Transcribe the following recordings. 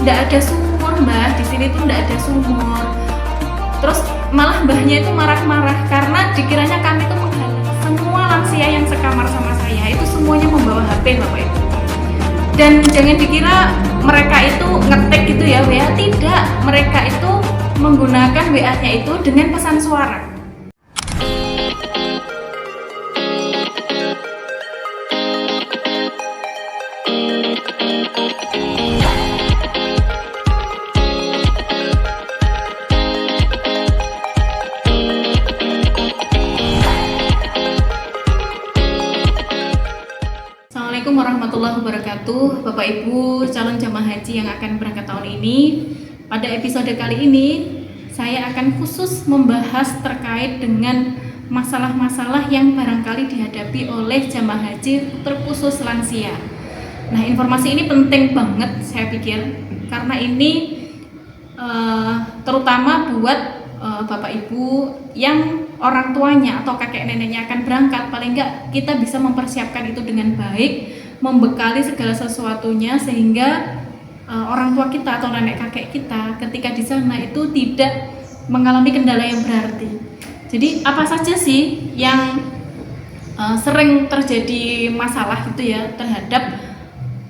Nggak ada sumur mbah, di sini tuh nggak ada sumur. Terus malah mbahnya itu marah-marah karena dikiranya kami tuh menghalang semua lansia yang sekamar sama saya itu semuanya membawa HP Bapak Ibu. Dan jangan dikira mereka itu ngetik gitu ya WA, tidak, mereka itu menggunakan WA-nya itu dengan pesan suara. Assalamualaikum warahmatullahi wabarakatuh, Bapak Ibu calon jamaah haji yang akan berangkat tahun ini. Pada episode kali ini saya akan khusus membahas terkait dengan masalah-masalah yang barangkali dihadapi oleh jamaah haji terkhusus lansia. Nah, informasi ini penting banget saya pikir karena ini terutama buat Bapak Ibu yang orang tuanya atau kakek neneknya akan berangkat. Paling enggak kita bisa mempersiapkan itu dengan baik, membekali segala sesuatunya sehingga orang tua kita atau nenek kakek kita ketika di sana itu tidak mengalami kendala yang berarti. Jadi apa saja sih yang sering terjadi masalah gitu ya terhadap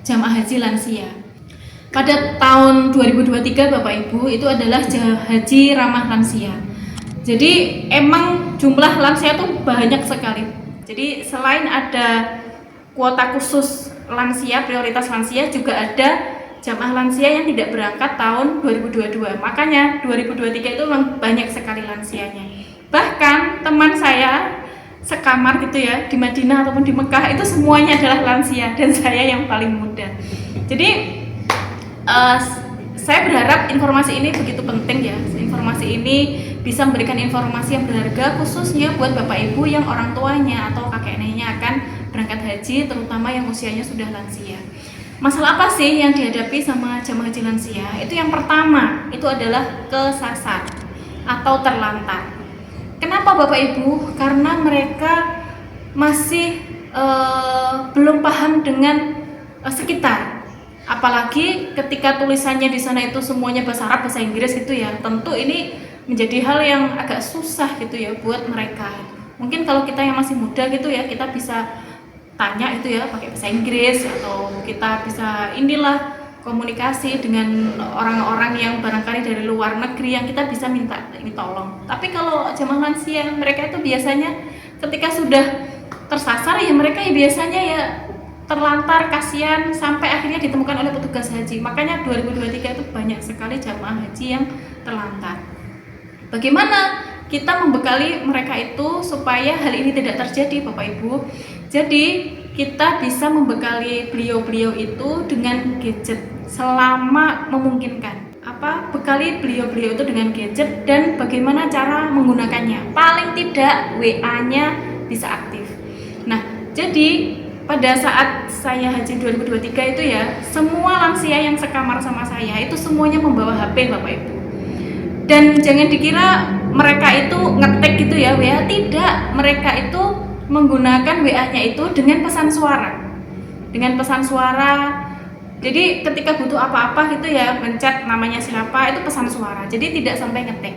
jamaah haji lansia? Pada tahun 2023 Bapak Ibu itu adalah haji ramah lansia. Jadi emang jumlah lansia itu banyak sekali. Jadi selain ada kuota khusus lansia, prioritas lansia, juga ada jamaah lansia yang tidak berangkat tahun 2022. Makanya 2023 itu memang banyak sekali lansianya. Bahkan teman saya sekamar gitu ya di Madinah ataupun di Mekah itu semuanya adalah lansia dan saya yang paling muda. Jadi saya berharap informasi ini begitu penting ya. Informasi ini bisa memberikan informasi yang berharga khususnya buat Bapak Ibu yang orang tuanya atau kakek neneknya akan berangkat haji, terutama yang usianya sudah lansia. Masalah apa sih yang dihadapi sama jamaah haji lansia? Itu yang pertama, itu adalah kesasar atau terlantar. Kenapa Bapak Ibu? Karena mereka masih belum paham dengan sekitar. Apalagi ketika tulisannya di sana itu semuanya bahasa Arab, bahasa Inggris gitu ya. Tentu ini menjadi hal yang agak susah gitu ya buat mereka. Mungkin kalau kita yang masih muda gitu ya, kita bisa tanya itu ya pakai bahasa Inggris, atau kita bisa inilah komunikasi dengan orang-orang yang barangkali dari luar negeri yang kita bisa minta ini tolong. Tapi kalau jamaah lansia mereka itu biasanya ketika sudah tersasar ya mereka ya biasanya ya terlantar, kasihan, sampai akhirnya ditemukan oleh petugas haji. Makanya 2023 itu banyak sekali jamaah haji yang terlantar. Bagaimana kita membekali mereka itu supaya hal ini tidak terjadi Bapak Ibu? Jadi kita bisa membekali beliau-beliau itu dengan gadget selama memungkinkan. Bekali beliau-beliau itu dengan gadget dan bagaimana cara menggunakannya. Paling tidak WA-nya bisa aktif. Nah, jadi pada saat saya haji 2023 itu ya, semua lansia yang sekamar sama saya itu semuanya membawa HP Bapak Ibu. Dan jangan dikira mereka itu ngetik gitu ya WA, tidak, mereka itu menggunakan WA-nya itu dengan pesan suara. Dengan pesan suara. Jadi ketika butuh apa-apa gitu ya, mencet namanya siapa, itu pesan suara. Jadi tidak sampai ngetik.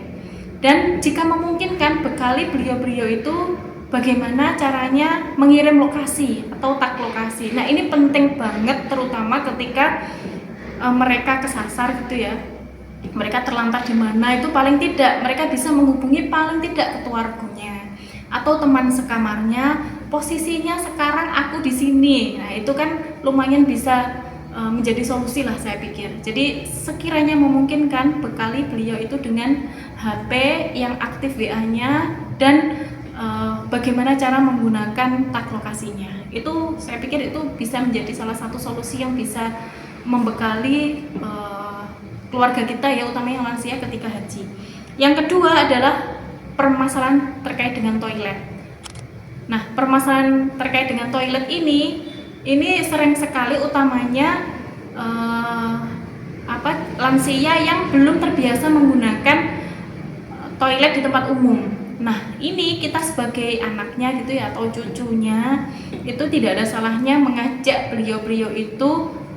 Dan jika memungkinkan bekali beliau-beliau itu bagaimana caranya mengirim lokasi atau tag lokasi. Nah, ini penting banget terutama ketika mereka kesasar gitu ya. Mereka terlantar di mana, itu paling tidak mereka bisa menghubungi paling tidak keluarganya atau teman sekamarnya, posisinya sekarang aku di sini. Nah, itu kan lumayan bisa menjadi solusi lah saya pikir. Jadi sekiranya memungkinkan bekali beliau itu dengan HP yang aktif WA-nya dan bagaimana cara menggunakan tag lokasinya. Itu saya pikir itu bisa menjadi salah satu solusi yang bisa membekali keluarga kita ya, utamanya yang lansia ketika haji. Yang kedua adalah permasalahan terkait dengan toilet. Nah, permasalahan terkait dengan toilet ini sering sekali utamanya lansia yang belum terbiasa menggunakan toilet di tempat umum. Nah, ini kita sebagai anaknya gitu ya atau cucunya itu tidak ada salahnya mengajak beliau-beliau itu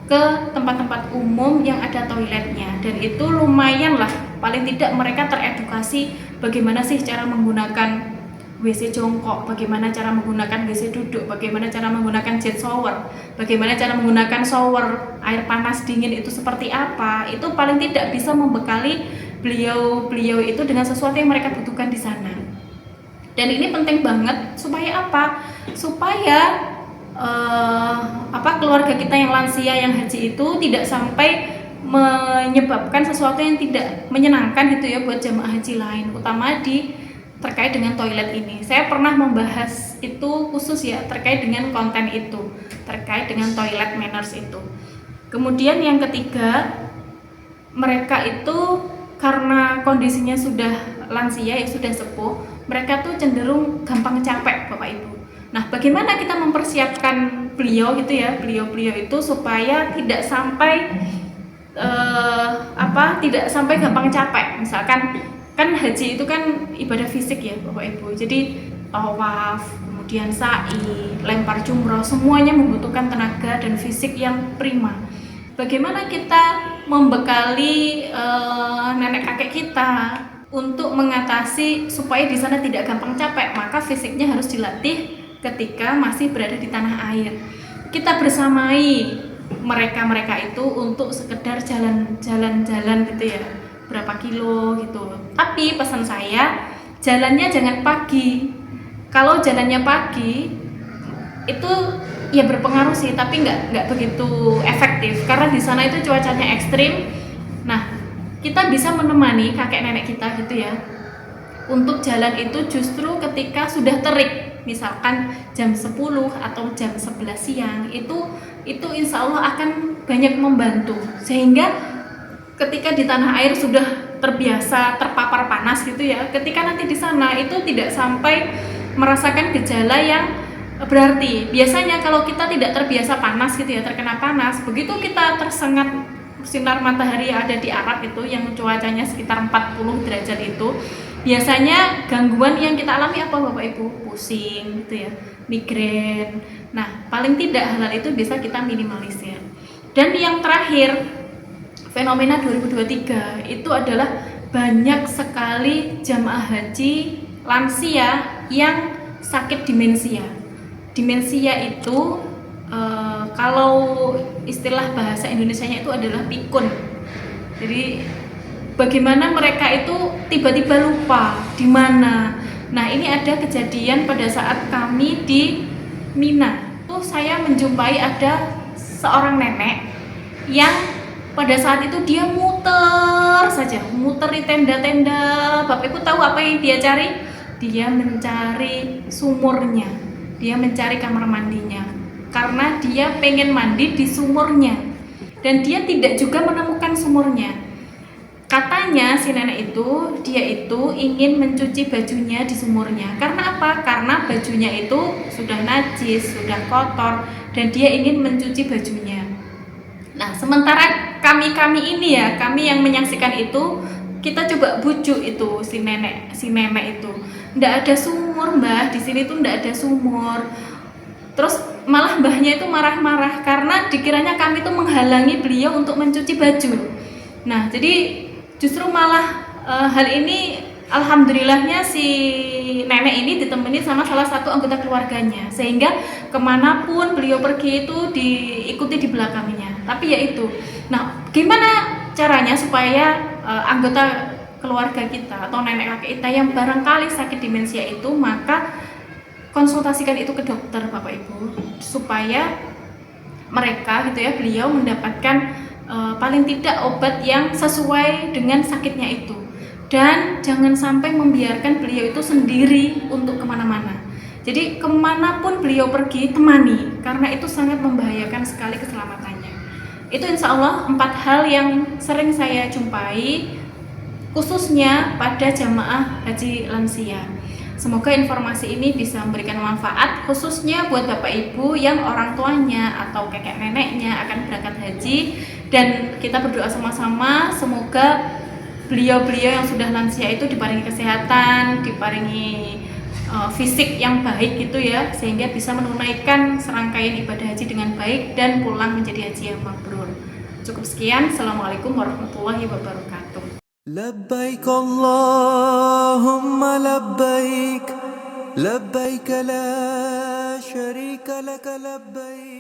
ke tempat-tempat umum yang ada toiletnya, dan itu lumayan lah, paling tidak mereka teredukasi bagaimana sih cara menggunakan WC jongkok, bagaimana cara menggunakan WC duduk, bagaimana cara menggunakan jet shower, bagaimana cara menggunakan shower air panas dingin itu seperti apa. Itu paling tidak bisa membekali beliau itu dengan sesuatu yang mereka butuhkan di sana. Dan ini penting banget supaya apa? Supaya keluarga kita yang lansia yang haji itu tidak sampai menyebabkan sesuatu yang tidak menyenangkan gitu ya buat jamaah haji lain, utama terkait dengan toilet ini. Saya pernah membahas itu khusus ya terkait dengan konten itu, terkait dengan toilet manners itu. Kemudian yang ketiga, mereka itu karena kondisinya sudah lansia ya, sudah sepuh, mereka tuh cenderung gampang capek Bapak Ibu. Nah, bagaimana kita mempersiapkan beliau gitu ya, beliau itu supaya tidak sampai tidak sampai gampang capek. Misalkan kan haji itu kan ibadah fisik ya Bapak Ibu, jadi tawaf, kemudian sa'i, lempar jumroh, semuanya membutuhkan tenaga dan fisik yang prima. Bagaimana kita membekali nenek kakek kita untuk mengatasi supaya di sana tidak gampang capek? Maka fisiknya harus dilatih ketika masih berada di tanah air. Kita bersamai mereka itu untuk sekedar jalan-jalan gitu ya, berapa kilo gitu. Tapi pesan saya, jalannya jangan pagi. Kalau jalannya pagi itu ya berpengaruh sih, tapi nggak begitu efektif karena di sana itu cuacanya ekstrim. Nah, kita bisa menemani kakek nenek kita gitu ya untuk jalan itu justru ketika sudah terik, misalkan jam 10 atau jam 11 siang, itu insya Allah akan banyak membantu, sehingga ketika di tanah air sudah terbiasa terpapar panas gitu ya, ketika nanti di sana itu tidak sampai merasakan gejala yang berarti. Biasanya kalau kita tidak terbiasa panas gitu ya, terkena panas, begitu kita tersengat sinar matahari yang ada di Arab itu yang cuacanya sekitar 40 derajat itu, biasanya gangguan yang kita alami apa Bapak Ibu? Pusing gitu ya, migrain. Nah, paling tidak hal itu bisa kita minimalisir. Dan yang terakhir, fenomena 2023 itu adalah banyak sekali jamaah haji lansia yang sakit demensia. Demensia itu kalau istilah bahasa Indonesianya itu adalah pikun. Jadi bagaimana mereka itu tiba-tiba lupa di mana. Nah, ini ada kejadian pada saat kami di Mina. Tuh saya menjumpai ada seorang nenek yang pada saat itu dia muter di tenda-tenda. Bapak Ibu tahu apa yang dia cari? Dia mencari sumurnya, dia mencari kamar mandinya, karena dia pengen mandi di sumurnya, dan dia tidak juga menemukan sumurnya. Katanya si nenek itu, dia itu ingin mencuci bajunya di sumurnya. Karena apa? Karena bajunya itu sudah najis, sudah kotor, dan dia ingin mencuci bajunya. Nah, sementara kami ini ya, kami yang menyaksikan itu, kita coba bujuk itu si nenek itu. Nggak ada sumur Mbah, di sini tuh nggak ada sumur. Terus malah mbahnya itu marah-marah karena dikiranya kami tuh menghalangi beliau untuk mencuci baju. Nah, jadi justru malah hal ini alhamdulillahnya si nenek ini ditemani sama salah satu anggota keluarganya, sehingga kemanapun beliau pergi itu diikuti di belakangnya. Tapi ya itu, nah gimana caranya supaya anggota keluarga kita atau nenek kakek kita yang barangkali sakit demensia itu, maka konsultasikan itu ke dokter Bapak Ibu, supaya mereka gitu ya, beliau mendapatkan paling tidak obat yang sesuai dengan sakitnya itu. Dan jangan sampai membiarkan beliau itu sendiri untuk kemana-mana. Jadi kemanapun beliau pergi, temani, karena itu sangat membahayakan sekali keselamatannya. Itu insya Allah 4 hal yang sering saya jumpai, khususnya pada jamaah haji lansia. Semoga informasi ini bisa memberikan manfaat, khususnya buat Bapak Ibu yang orang tuanya atau kakek neneknya akan berangkat haji. Dan kita berdoa sama-sama, semoga beliau-beliau yang sudah lansia itu diparingi kesehatan, diparingi fisik yang baik gitu ya, sehingga bisa menunaikan serangkaian ibadah haji dengan baik dan pulang menjadi haji yang mabrur. Cukup sekian. Assalamualaikum warahmatullahi wabarakatuh. لبيك اللهم لبيك لبيك لا شريك لك لبيك